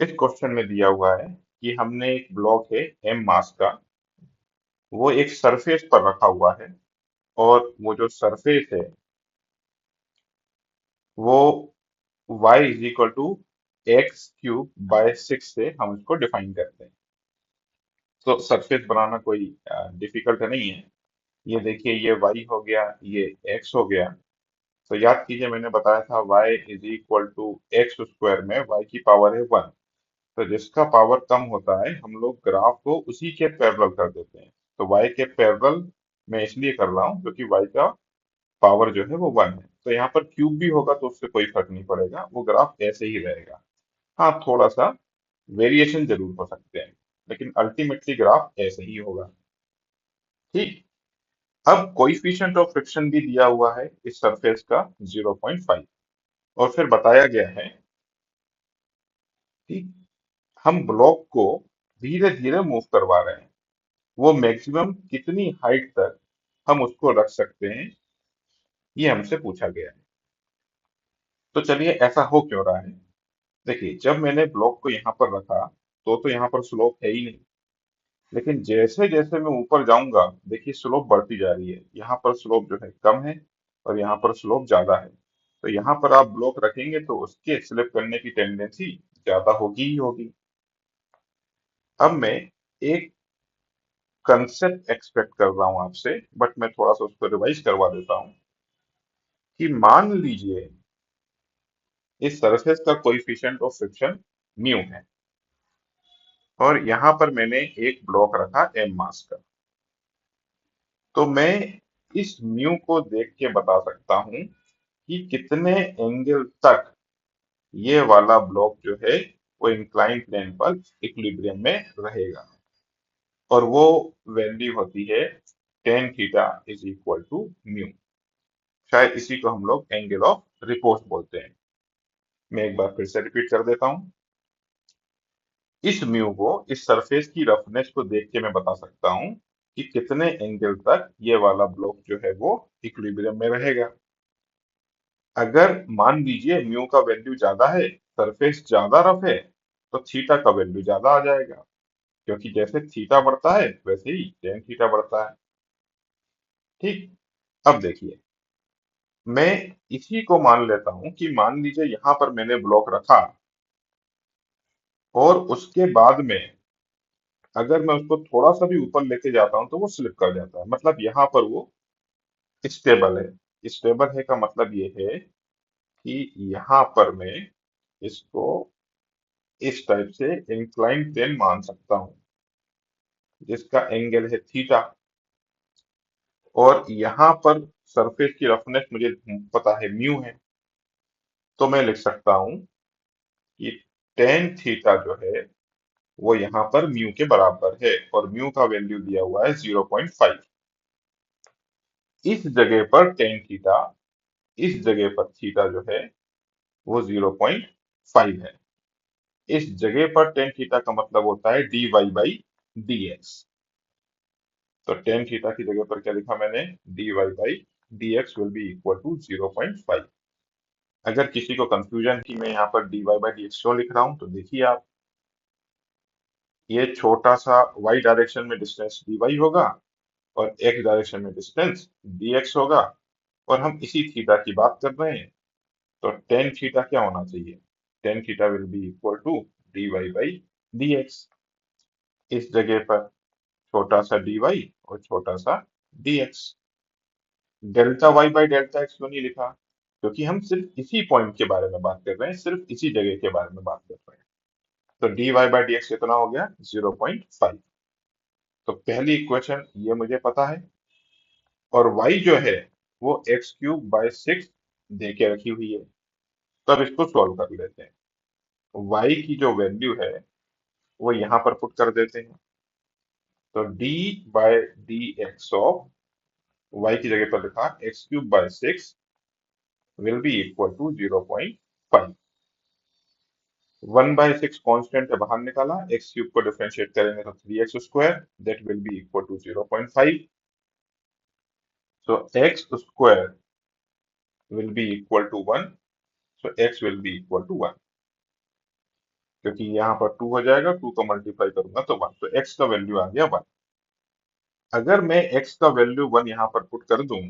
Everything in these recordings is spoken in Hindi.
इस क्वेश्चन में दिया हुआ है कि हमने एक ब्लॉक है m मास का, वो एक सरफेस पर रखा हुआ है, और वो जो सरफेस है वो y is equal to X cube by 6 से हम इसको डिफाइन करते हैं। तो सरफेस बनाना कोई डिफिकल्ट नहीं है। ये देखिए, ये y हो गया, ये x हो गया। तो याद कीजिए, मैंने बताया था y is equal to X square में y की पावर है 1। तो जिसका पावर कम होता है हम लोग ग्राफ को उसी के पैरेलल कर देते हैं। तो y के पैरेलल मैं इसलिए कर रहा हूँ क्योंकि y का पावर जो है वो 1 है। तो यहाँ पर क्यूब भी होगा तो उससे कोई फर्क नहीं पड़ेगा, वो ग्राफ ऐसे ही रहेगा। हाँ, थोड़ा सा वेरिएशन जरूर हो सकते हैं, लेकिन अल्टीमेटली ग्राफ ऐसे ही होगा। ठीक। अब कोइफिशिएंट ऑफ फ्रिक्शन भी दिया हुआ है इस सरफेस का 0.5, और फिर बताया गया है कि हम ब्लॉक को धीरे धीरे मूव करवा रहे हैं। वो मैक्सिमम कितनी हाइट तक हम उसको रख सकते हैं, ये हमसे पूछा गया है। तो चलिए, ऐसा हो क्यों रहा है। देखिए, जब मैंने ब्लॉक को यहाँ पर रखा तो यहाँ पर स्लोप है ही नहीं। लेकिन जैसे जैसे मैं ऊपर जाऊंगा, देखिए स्लोप बढ़ती जा रही है। यहाँ पर स्लोप जो है कम है, और यहाँ पर स्लोप ज्यादा है। तो यहाँ पर आप ब्लॉक रखेंगे तो उसके स्लिप करने की टेंडेंसी ज्यादा होगी ही होगी। अब मैं एक कंसेप्ट एक्सपेक्ट कर रहा हूं आपसे, बट मैं थोड़ा सा उसको रिवाइज करवा देता हूं कि मान लीजिए इस सरफेस का कोएफिशिएंट ऑफ फ्रिक्शन म्यू है, और यहाँ पर मैंने एक ब्लॉक रखा एम मास का। तो मैं इस म्यू को देख के बता सकता हूं कि कितने एंगल तक ये वाला ब्लॉक जो है वो इंक्लाइंड प्लेन पर इक्विलिब्रियम में रहेगा। और वो वैल्यू होती है tan theta is equal to mu. शायद इसी को हम लोग एंगल ऑफ रिपोर्ट बोलते हैं। मैं एक बार फिर से रिपीट कर देता हूं। इस म्यू को, इस सरफेस की रफनेस को देख के मैं बता सकता हूं कि कितने एंगल तक ये वाला ब्लॉक जो है वो इक्विलिब्रियम में रहेगा। अगर मान लीजिए म्यू का वैल्यू ज्यादा है, सरफेस ज्यादा रफ है, तो थीटा का वैल्यू ज्यादा आ जाएगा, क्योंकि जैसे थीटा बढ़ता है वैसे ही टेन थीटा बढ़ता है। ठीक। अब देखिए, मैं इसी को मान लेता हूं कि मान लीजिए यहां पर मैंने ब्लॉक रखा, और उसके बाद में अगर मैं उसको थोड़ा सा भी ऊपर लेके जाता हूं तो वो स्लिप कर जाता है। मतलब यहाँ पर वो स्टेबल है। स्टेबल है का मतलब ये है कि यहाँ पर मैं इसको इस टाइप से इंक्लाइन प्लेन मान सकता हूँ, जिसका एंगल है थीटा। और यहाँ पर सरफेस की रफनेस मुझे पता है म्यू है। तो मैं लिख सकता हूँ कि टेन थीटा जो है वो यहाँ पर म्यू के बराबर है, और म्यू का वैल्यू दिया हुआ है 0.5। इस जगह पर टेन थीटा, इस जगह पर थीटा जो है वो 0.5 है। इस जगह पर टेन थीटा का मतलब होता है D Y by D X. तो टेन थीटा की जगह पर क्या लिखा मैंने, D Y by D X will be equal to 0.5। अगर किसी को कंफ्यूजन कि मैं यहाँ पर D Y by D X क्यों लिख रहा हूँ, तो देखिए आप, ये छोटा सा y डायरेक्शन में डिस्टेंस dy होगा, और x डायरेक्शन में डिस्टेंस dx होगा, और हम इसी थीटा की बात कर रहे हैं। तो टेन थीटा क्या होना चाहिए, tan theta will be equal to D Y by D X. इस जगह पर छोटा सा dy और छोटा सा dx। Delta y by delta x क्यों नहीं लिखा, क्योंकि हम सिर्फ इसी पॉइंट के बारे में बात कर रहे हैं, सिर्फ इसी जगह के बारे में बात कर रहे हैं। तो D Y by D X कितना हो गया, 0.5। तो पहली इक्वेशन ये मुझे पता है, और y जो है वो एक्स क्यूब बाय 6 दे के रखी हुई है। तो अब इसको सॉल्व कर लेते हैं। y की जो वैल्यू है वो यहाँ पर पुट कर देते हैं। तो d by D X of y की जगह पर लिखा X cube by 6 will be equal to 0.5। 1/6 constant है, बाहर निकाला, एक्स क्यूब को डिफरेंशिएट करेंगे तो 3x square, that will be equal to 0.5। So X square will be equal to 1, so x will be equal to 1। क्योंकि यहाँ पर 2 हो जाएगा, 2 को मल्टीप्लाई करूंगा तो 1, तो x का वैल्यू आ गया 1। अगर मैं x का वैल्यू 1 यहाँ पर पुट कर दूं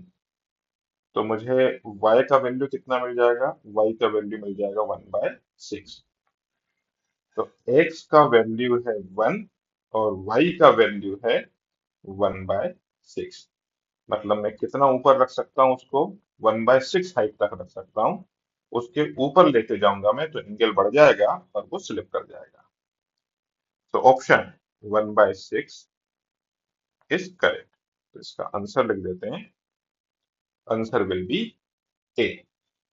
तो मुझे y का वैल्यू कितना मिल जाएगा, y का वैल्यू मिल जाएगा 1/6। तो x का वैल्यू है 1 और y का वैल्यू है 1/6। मतलब मैं कितना ऊपर रख सकता हूँ उसको, 1/6 हाइट तक रख सकता हूँ। उसके ऊपर लेके जाऊंगा मैं तो एंगल बढ़ जाएगा और वो स्लिप कर जाएगा। तो ऑप्शन 1/6 इज करेक्ट। तो इसका आंसर लिख देते हैं, आंसर विल बी ए।